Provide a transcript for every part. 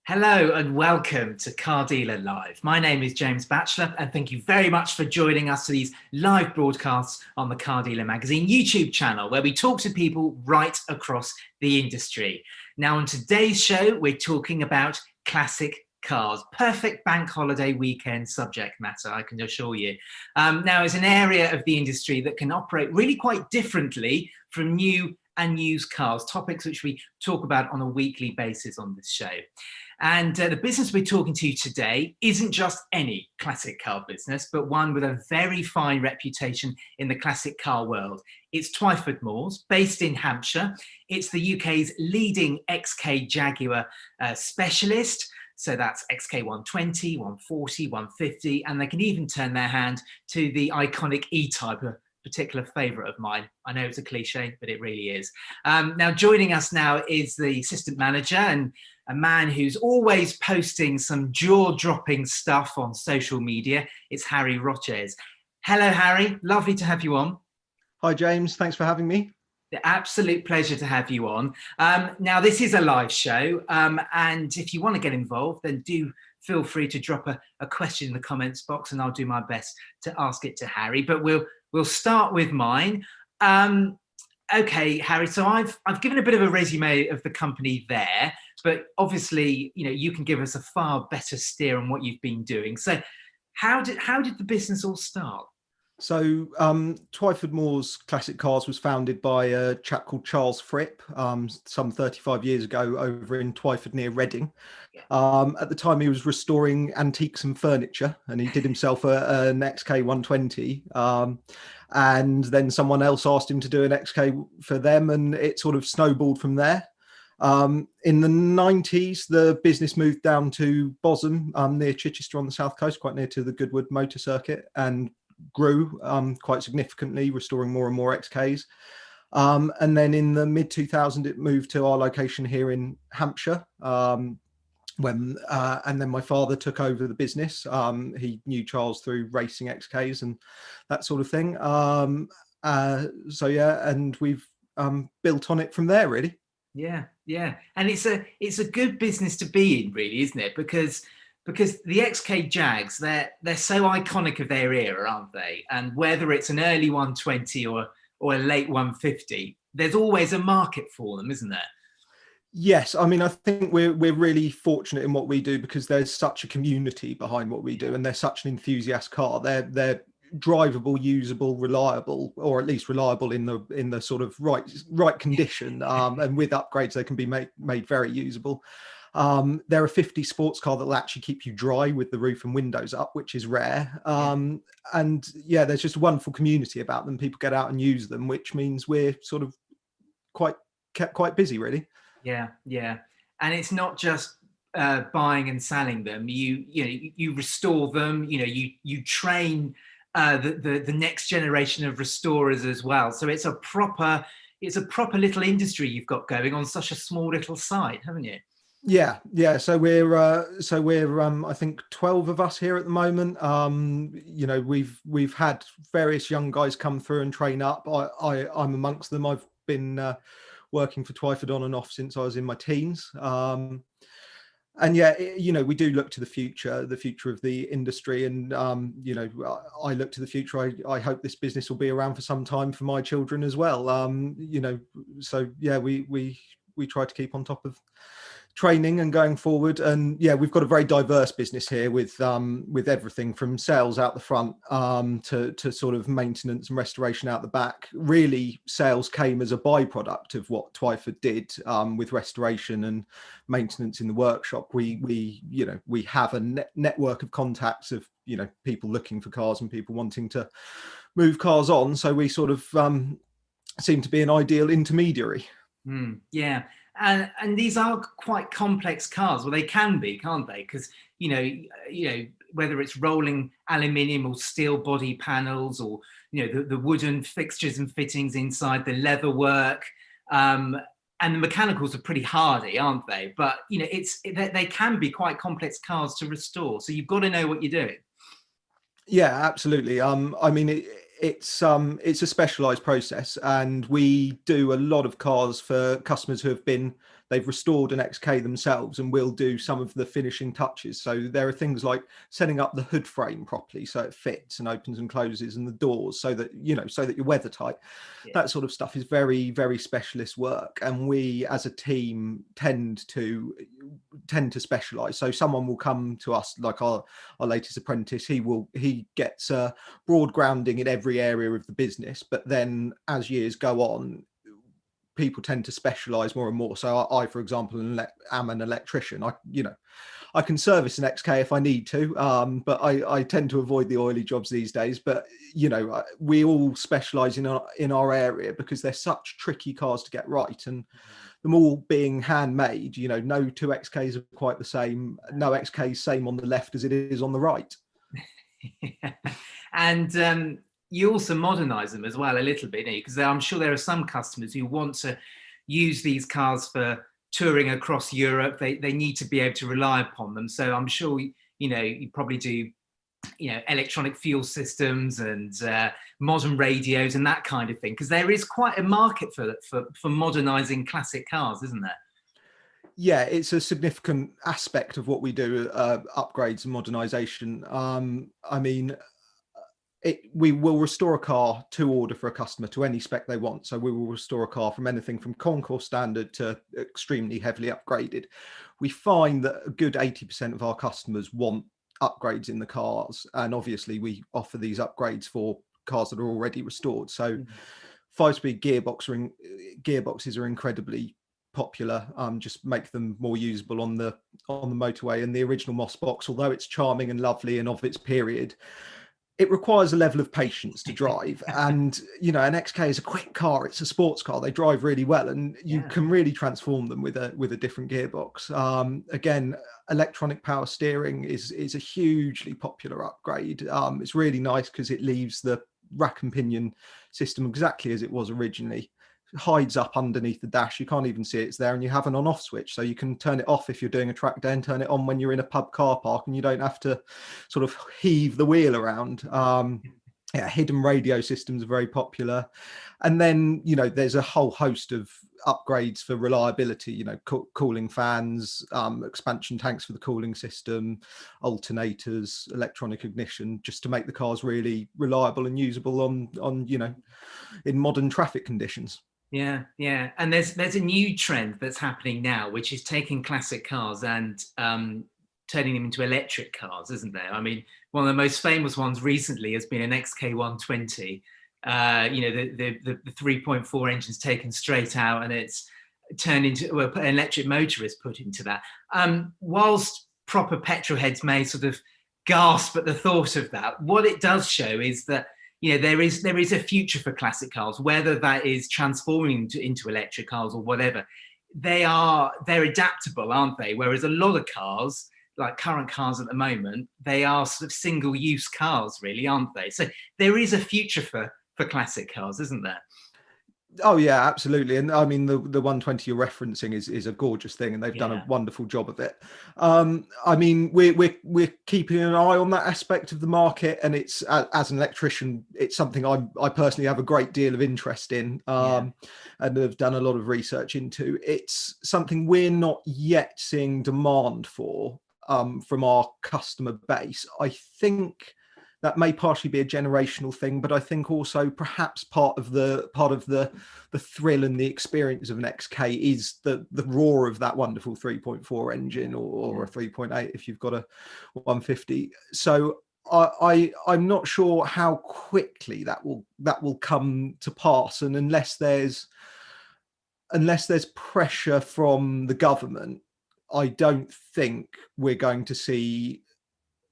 Hello and welcome to Car Dealer Live. My name is James Batchelor and thank you very much for joining us for these live broadcasts on the Car Dealer Magazine YouTube channel where we talk to people right across the industry. Now on today's show, we're talking about classic cars. Perfect bank holiday weekend subject matter, I can assure you. Now it's an area of the industry that can operate really quite differently from new and used cars, topics which we talk about on a weekly basis on this show. And the business we're talking to today isn't just any classic car business, but one with a very fine reputation in the classic car world. It's Twyford Moors, based in Hampshire. It's the UK's leading XK Jaguar specialist. So that's XK 120, 140, 150, and they can even turn their hand to the iconic E-Type, a particular favourite of mine. I know it's a cliche, but it really is. Now, joining us now is the assistant manager and a man who's always posting some jaw-dropping stuff on social media. It's Harry Roches. Hello, Harry. Lovely to have you on. Hi, James. Thanks for having me. The absolute pleasure to have you on. Now, this is a live show, and if you want to get involved, then do feel free to drop a question in the comments box, and I'll do my best to ask it to Harry. But we'll start with mine. Okay, Harry. So I've given a bit of a resume of the company there, but obviously, you know, you can give us a far better steer on what you've been doing. So, how did the business all start? So Twyford Moors Classic Cars was founded by a chap called Charles Fripp some 35 years ago over in Twyford near Reading. At the time he was restoring antiques and furniture, and he did himself an XK 120. And then someone else asked him to do an XK for them, and it sort of snowballed from there. In the 90s, the business moved down to Bosham, near Chichester on the south coast, quite near to the Goodwood Motor Circuit, and grew quite significantly, restoring more and more XKs. And then in the mid 2000s, it moved to our location here in Hampshire. And then my father took over the business. He knew Charles through racing XKs and that sort of thing. So yeah, and we've built on it from there, really. Yeah, and it's a good business to be in, really, isn't it? Because the XK Jags, they're so iconic of their era, aren't they? And whether it's an early 120 or a late 150, there's always a market for them, isn't there? Yes, I mean, I think we're really fortunate in what we do because there's such a community behind what we do, and they're such an enthusiast car. They're drivable, usable, reliable, or at least reliable in the sort of right condition. And with upgrades, they can be made very usable. They're a 50 sports car that will actually keep you dry with the roof and windows up, which is rare. And yeah, there's just a wonderful community about them. People get out and use them, which means we're sort of kept quite busy, really. Yeah. And it's not just buying and selling them. You restore them. You know, you train the next generation of restorers as well. So it's a proper little industry you've got going on such a small little site, haven't you? Yeah. So we're I think 12 of us here at the moment. You know, we've had various young guys come through and train up. I'm amongst them. I've been working for Twyford on and off since I was in my teens. And yeah, you know, we do look to the future of the industry, and you know, I look to the future. I hope this business will be around for some time for my children as well. You know, so yeah, we try to keep on top of training and going forward. And yeah, we've got a very diverse business here with everything from sales out the front to sort of maintenance and restoration out the back. Really, sales came as a byproduct of what Twyford did with restoration and maintenance in the workshop. We have a network of contacts of, you know, people looking for cars and people wanting to move cars on. So we sort of seem to be an ideal intermediary. Yeah. And these are quite complex cars. Well, they can be, can't they? Because you know, whether it's rolling aluminium or steel body panels, or you know, the wooden fixtures and fittings inside, the leather work, and the mechanicals are pretty hardy, aren't they? But you know, they can be quite complex cars to restore. So you've got to know what you're doing. Yeah, absolutely. I mean, it's a specialized process, and we do a lot of cars for customers who have been they've restored an XK themselves and will do some of the finishing touches. So there are things like setting up the hood frame properly so it fits and opens and closes, and the doors so that, you know, so that you're weather tight. Yeah. That sort of stuff is very, very specialist work, and we as a team tend to specialize. So someone will come to us, like our latest apprentice, he gets a broad grounding in every area of the business, but then as years go on, people tend to specialize more and more. So I for example, am an electrician. I can service an XK if I need to, but I tend to avoid the oily jobs these days. But, you know, we all specialize in our area because they're such tricky cars to get right. And them all being handmade, you know, no two XKs are quite the same. No XK is same on the left as it is on the right. Yeah. And you also modernize them as well a little bit, because I'm sure there are some customers who want to use these cars for touring across Europe. They need to be able to rely upon them. So I'm sure, you know, you probably do, you know, electronic fuel systems and modern radios and that kind of thing, because there is quite a market for modernizing classic cars, isn't there? Yeah, it's a significant aspect of what we do, upgrades and modernization. I mean, we will restore a car to order for a customer to any spec they want. So we will restore a car from anything from concours standard to extremely heavily upgraded. We find that a good 80% of our customers want upgrades in the cars, and obviously we offer these upgrades for cars that are already restored. So 5-speed gearboxes are incredibly popular. Just make them more usable on the motorway. And the original Moss box, although it's charming and lovely and of its period, it requires a level of patience to drive. And, you know, an XK is a quick car. It's a sports car. They drive really well, and you can really transform them with a different gearbox. Again, electronic power steering is a hugely popular upgrade. It's really nice because it leaves the rack and pinion system exactly as it was originally. Hides up underneath the dash. You can't even see it's there, and you have an on-off switch, so you can turn it off if you're doing a track day and turn it on when you're in a pub car park, and you don't have to sort of heave the wheel around. Hidden radio systems are very popular. And then, you know, there's a whole host of upgrades for reliability, you know, cooling fans, expansion tanks for the cooling system, alternators, electronic ignition, just to make the cars really reliable and usable on you know, in modern traffic conditions. Yeah, yeah. And there's a new trend that's happening now, which is taking classic cars and turning them into electric cars, isn't there? I mean, one of the most famous ones recently has been an XK 120. You know, the 3.4 engine's taken straight out, and it's turned into, well, an electric motor is put into that. Whilst proper petrol heads may sort of gasp at the thought of that, what it does show is that, you know, there is a future for classic cars, whether that is transforming into electric cars or whatever. They're adaptable, aren't they? Whereas a lot of cars, like current cars at the moment, they are sort of single-use cars, really, aren't they? So there is a future for classic cars, isn't there? Oh yeah, absolutely. And I mean, the 120 you're referencing is a gorgeous thing, and they've done a wonderful job of it. I mean, we're keeping an eye on that aspect of the market, and it's, as an electrician, it's something I personally have a great deal of interest in, and have done a lot of research into. It's something we're not yet seeing demand for from our customer base. I think that may partially be a generational thing, but I think also perhaps part of the thrill and the experience of an XK is the roar of that wonderful 3.4 engine, or a 3.8 if you've got a 150. So I'm not sure how quickly that will come to pass, and unless there's pressure from the government, I don't think we're going to see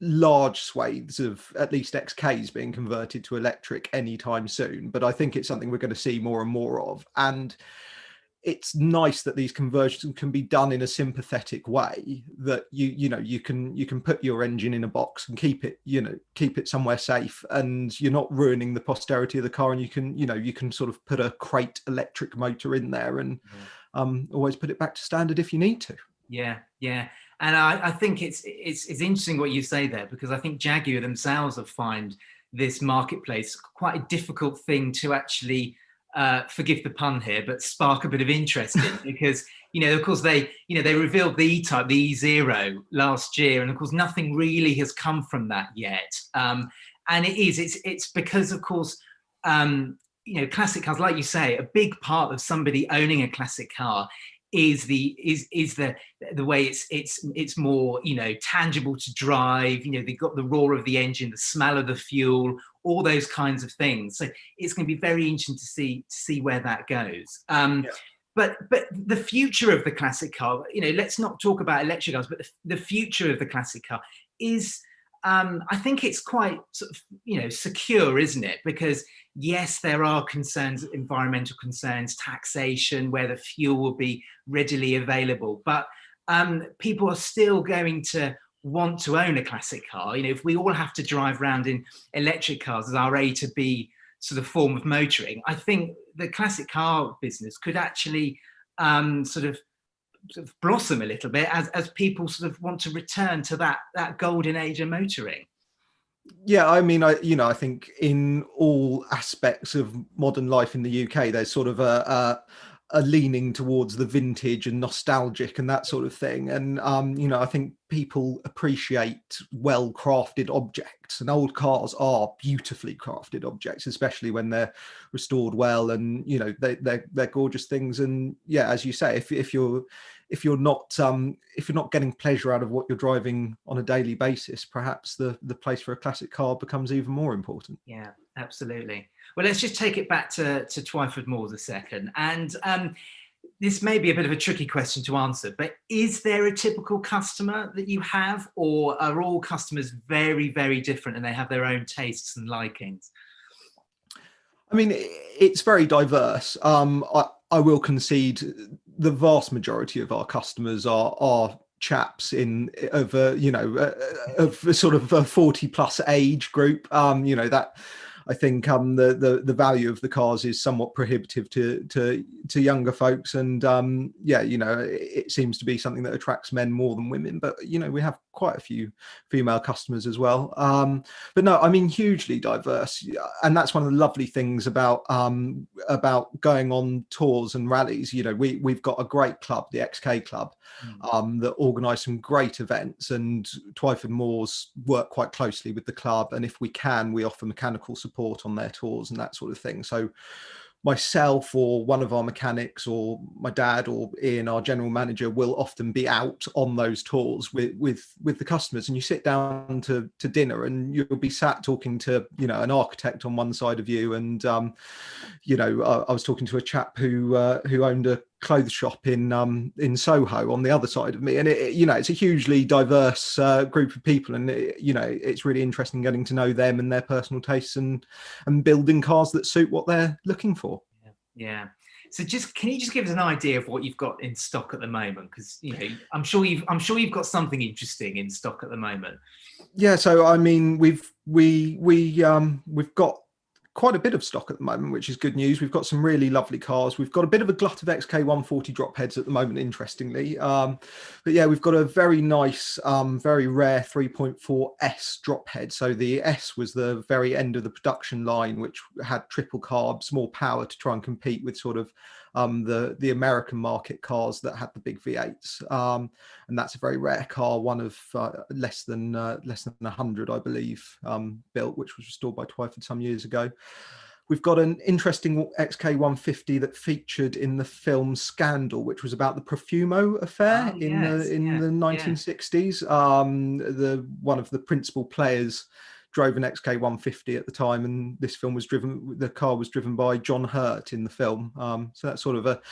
large swathes of at least XKs being converted to electric anytime soon. But I think it's something we're going to see more and more of. And it's nice that these conversions can be done in a sympathetic way, that you can put your engine in a box and keep it somewhere safe, and you're not ruining the posterity of the car, and you can sort of put a crate electric motor in there and always put it back to standard if you need to. Yeah, yeah. And I think it's interesting what you say there, because I think Jaguar themselves have found this marketplace quite a difficult thing to actually forgive the pun here, but spark a bit of interest in, because, of course, they revealed the E-Type, the EZero last year, and of course nothing really has come from that yet. And it's because, of course, classic cars, like you say, a big part of somebody owning a classic car is the way it's more tangible to drive. They've got the roar of the engine, the smell of the fuel, all those kinds of things. So it's going to be very interesting to see where that goes. But the future of the classic car, let's not talk about electric cars, but the future of the classic car is, I think it's quite sort of, secure, isn't it? Because yes, there are concerns, environmental concerns, taxation, where the fuel will be readily available, but people are still going to want to own a classic car. If we all have to drive around in electric cars as our A to B sort of form of motoring, I think the classic car business could actually sort of blossom a little bit as people sort of want to return to that golden age of motoring. Yeah, I mean, I think in all aspects of modern life in the UK, there's sort of a leaning towards the vintage and nostalgic and that sort of thing. And, I think people appreciate well-crafted objects, and old cars are beautifully crafted objects, especially when they're restored well, and, they're gorgeous things. And yeah, as you say, if you're not getting pleasure out of what you're driving on a daily basis, perhaps the place for a classic car becomes even more important. Yeah, absolutely. Well, let's just take it back to Twyford Moors a second. And this may be a bit of a tricky question to answer, but is there a typical customer that you have, or are all customers very, very different and they have their own tastes and likings? I mean, it's very diverse. I will concede the vast majority of our customers are chaps of sort of a 40 plus age group. That I think the value of the cars is somewhat prohibitive to younger folks, and it seems to be something that attracts men more than women. But we have quite a few female customers as well. But no, I mean, hugely diverse, and that's one of the lovely things about going on tours and rallies. We've got a great club, the XK Club, that organise some great events, and Twyford Moors work quite closely with the club, and if we can, we offer mechanical support on their tours and that sort of thing. So myself or one of our mechanics or my dad or Ian, our general manager, will often be out on those tours with the customers, and you sit down to dinner and you'll be sat talking to an architect on one side of you, and I was talking to a chap who owned a clothes shop in Soho on the other side of me, and it's a hugely diverse group of people, and it's really interesting getting to know them and their personal tastes and building cars that suit what they're looking for. Yeah. So can you just give us an idea of what you've got in stock at the moment? Because I'm sure you've got something interesting in stock at the moment. Yeah. So I mean, we've got quite a bit of stock at the moment, which is good news. We've got some really lovely cars. We've got a bit of a glut of XK 140 drop heads at the moment, interestingly. But yeah, we've got a very nice, very rare 3.4 S drop head. So the S was the very end of the production line, which had triple carbs, more power to try and compete with sort of the American market cars that had the big V8s. And that's a very rare car, one of less than 100, I believe, built, which was restored by Twyford some years ago. We've got an interesting XK 150 that featured in the film Scandal, which was about the Profumo affair in the 1960s. One of the principal players drove an XK 150 at the time, and the car was driven by John Hurt in the film. So that's sort of a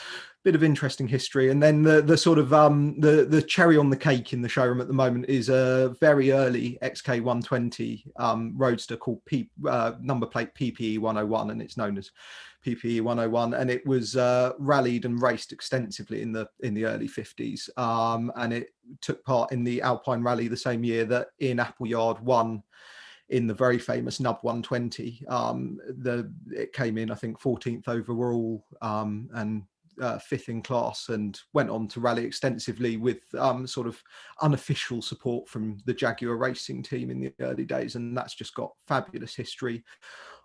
bit of interesting history. And then the sort of the cherry on the cake in the showroom at the moment is a very early XK 120 roadster called number plate PPE 101, and it's known as PPE 101, and it was rallied and raced extensively in the early 50s, and it took part in the Alpine Rally the same year that Ian Appleyard won in the very famous Nub 120. It came in, I think, 14th overall and 5th in class, and went on to rally extensively with sort of unofficial support from the Jaguar racing team in the early days, and that's just got fabulous history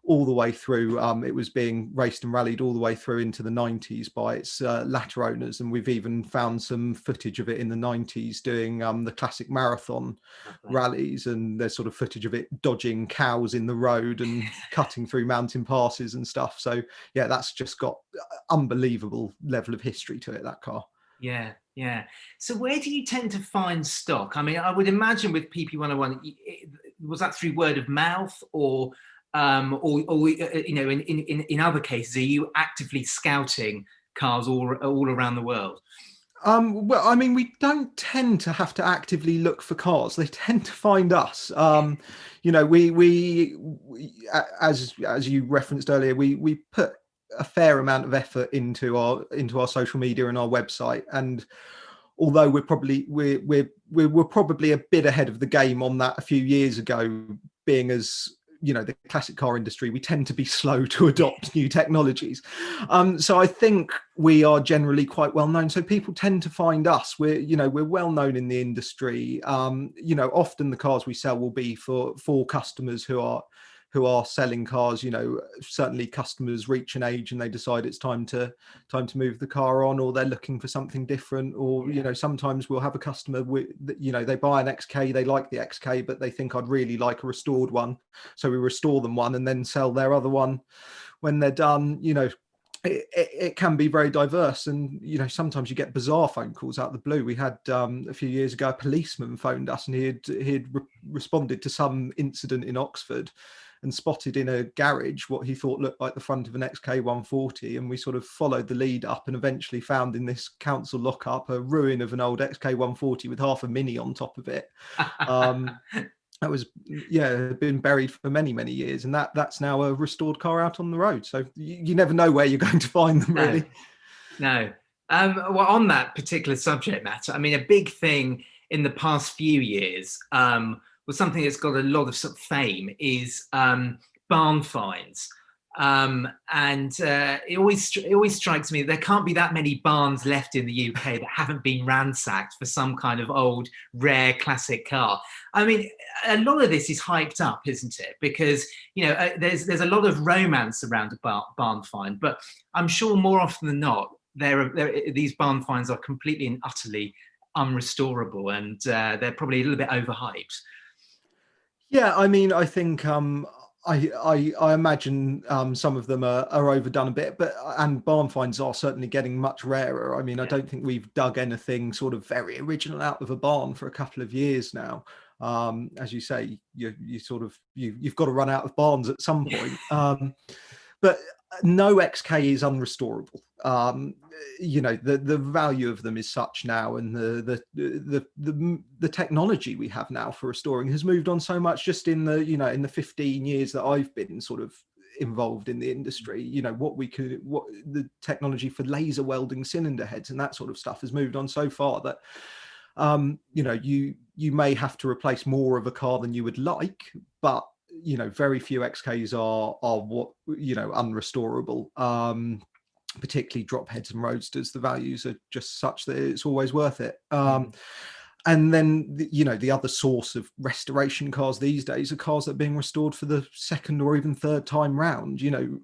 all the way through. It was being raced and rallied all the way through into the 90s by its latter owners, and we've even found some footage of it in the 90s doing the classic marathon rallies, and there's sort of footage of it dodging cows in the road and cutting through mountain passes and stuff. So yeah, that's just got unbelievable level of history to it, that car. Yeah, yeah. So where do you tend to find stock? I mean, I would imagine with PP101, was that through word of mouth, or you know, in other cases, are you actively scouting cars all around the world? Well, I mean, we don't tend to have to actively look for cars; they tend to find us. You know, we as you referenced earlier, we put a fair amount of effort into our social media and our website, and although we're probably a bit ahead of the game on that a few years ago, being as you know, the classic car industry, we tend to be slow to adopt new technologies. So I think we are generally quite well known. So people tend to find us. We're well known in the industry. You know, often the cars we sell will be for customers who are selling cars. You know, certainly customers reach an age and they decide it's time to move the car on, or they're looking for something different, or you know, sometimes we'll have a customer with, you know, they buy an XK, they like the XK, but they think I'd really like a restored one, so we restore them one and then sell their other one when they're done. You know, it can be very diverse, and you know, sometimes you get bizarre phone calls out of the blue. We had a few years ago a policeman phoned us, and he had responded to some incident in Oxford and spotted in a garage what he thought looked like the front of an XK 140, and we sort of followed the lead up and eventually found in this council lockup a ruin of an old XK 140 with half a Mini on top of it. That was, yeah, been buried for many years, and that's now a restored car out on the road. So you never know where you're going to find them, really. No. Well, on that particular subject matter, I mean, a big thing in the past few years was something that's got a lot of sort of fame is barn finds. And it always strikes me there can't be that many barns left in the UK that haven't been ransacked for some kind of old, rare classic car. I mean, a lot of this is hyped up, isn't it? Because, you know, there's a lot of romance around a barn find, but I'm sure more often than not, these barn finds are completely and utterly unrestorable, and they're probably a little bit overhyped. Yeah, I mean, I think I imagine some of them are overdone a bit, and barn finds are certainly getting much rarer. I mean, I don't think we've dug anything sort of very original out of a barn for a couple of years now. As you say, you've got to run out of barns at some point. But no XK is unrestorable. You know, the value of them is such now, and the technology we have now for restoring has moved on so much. Just in the 15 years that I've been sort of involved in the industry, you know, what the technology for laser welding cylinder heads and that sort of stuff has moved on so far that you know, you may have to replace more of a car than you would like, but you know, very few XKs are what, you know, unrestorable. Particularly drop heads and roadsters, the values are just such that it's always worth it. And then you know, the other source of restoration cars these days are cars that are being restored for the second or even third time round. You know,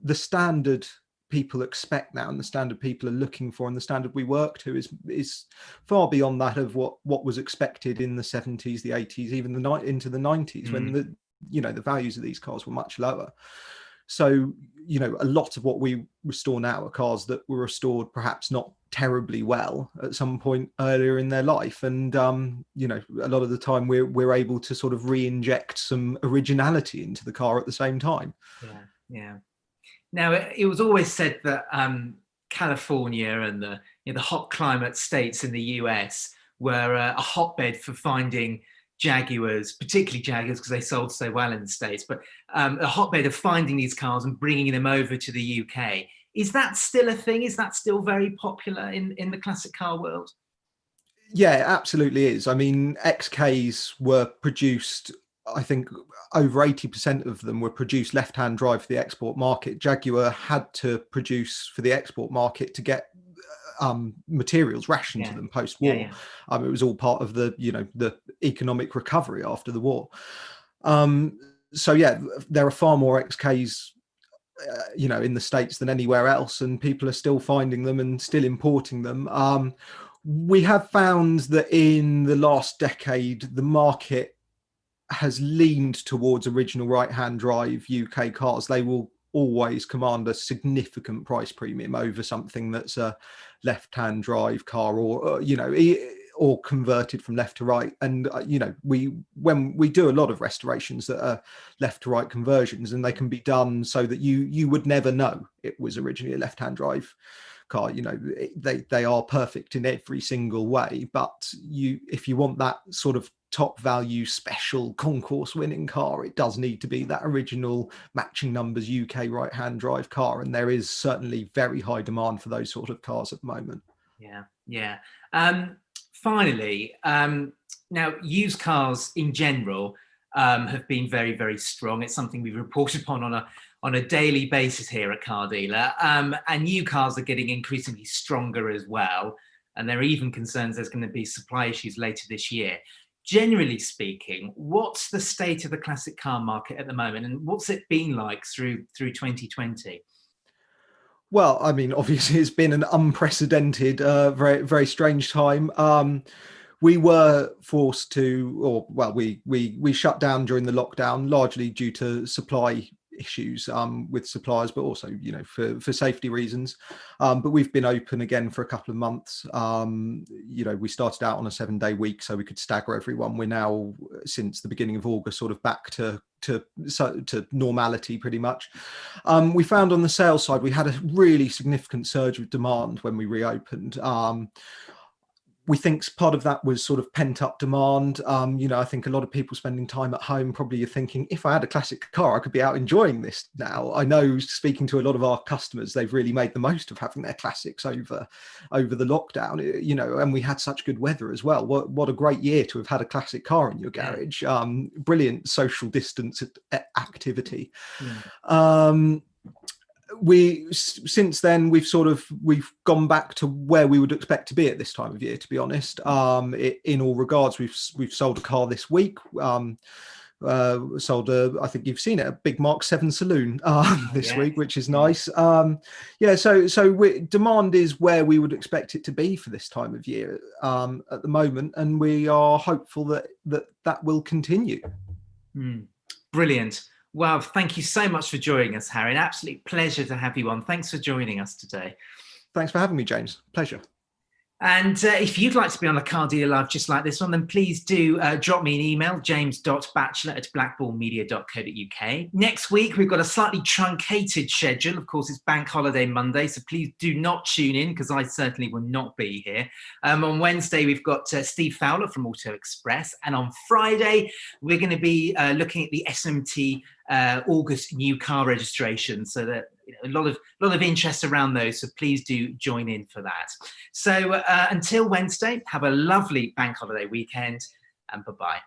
the standard people expect now, and the standard people are looking for, and the standard we work to is far beyond that of what was expected in the 70s, the 80s, even into the 90s, when the values of these cars were much lower. So, you know, a lot of what we restore now are cars that were restored perhaps not terribly well at some point earlier in their life, and you know, a lot of the time we're able to sort of re-inject some originality into the car at the same time. Yeah. Now, it was always said that California and the hot climate states in the US were a hotbed for finding Jaguars, particularly Jaguars because they sold so well in the States, but a hotbed of finding these cars and bringing them over to the UK. Is that still a thing? Is that still very popular in the classic car world? Yeah, it absolutely is. I mean, XKs were produced, I think over 80% of them were produced left-hand drive for the export market. Jaguar had to produce for the export market to get materials rationed to them post-war. It was all part of the economic recovery after the war. so yeah, there are far more XKs, you know, in the States than anywhere else, and people are still finding them and still importing them. We have found that in the last decade, the market has leaned towards original right-hand drive UK cars. They will always command a significant price premium over something that's a left-hand drive car, or you know, or converted from left to right. And you know, when we do a lot of restorations that are left to right conversions, and they can be done so that you would never know it was originally a left-hand drive car. You know, they are perfect in every single way, but if you want that sort of top value special concourse winning car, it does need to be that original matching numbers UK right hand drive car, and there is certainly very high demand for those sort of cars at the moment. Yeah. Finally, now used cars in general have been very, very strong. It's something we've reported upon on a daily basis here at Car Dealer, and new cars are getting increasingly stronger as well, and there are even concerns there's going to be supply issues later this year. Generally speaking, what's the state of the classic car market at the moment, and what's it been like through 2020? Well, I mean, obviously it's been an unprecedented, very, very strange time. We were forced to, or well, we shut down during the lockdown, largely due to supply issues with suppliers, but also, you know, for safety reasons. But we've been open again for a couple of months. You know, we started out on a 7-day week so we could stagger everyone. We're now, since the beginning of August, sort of back to normality pretty much. We found on the sales side we had a really significant surge of demand when we reopened. We think part of that was sort of pent up demand. You know, I think a lot of people spending time at home probably are thinking, if I had a classic car, I could be out enjoying this now. I know, speaking to a lot of our customers, they've really made the most of having their classics over the lockdown, you know, and we had such good weather as well. What a great year to have had a classic car in your garage. Brilliant social distance activity. Since then we've gone back to where we would expect to be at this time of year, to be honest. In all regards, we've sold a car this week. Sold I think you've seen it, a big Mark 7 saloon this week, which is nice. So demand is where we would expect it to be for this time of year at the moment, and we are hopeful that will continue. Brilliant. Well, thank you so much for joining us, Harry. An absolute pleasure to have you on. Thanks for joining us today. Thanks for having me, James. Pleasure. And if you'd like to be on a Car Dealer Live just like this one, then please do drop me an email, james.batchelor@blackballmedia.co.uk. Next week, we've got a slightly truncated schedule. Of course, it's Bank Holiday Monday, so please do not tune in, because I certainly will not be here. On Wednesday, we've got Steve Fowler from Auto Express. And on Friday, we're going to be looking at the SMT August new car registration, so that a lot of interest around those, so please do join in for that. So until Wednesday, have a lovely bank holiday weekend, and bye-bye.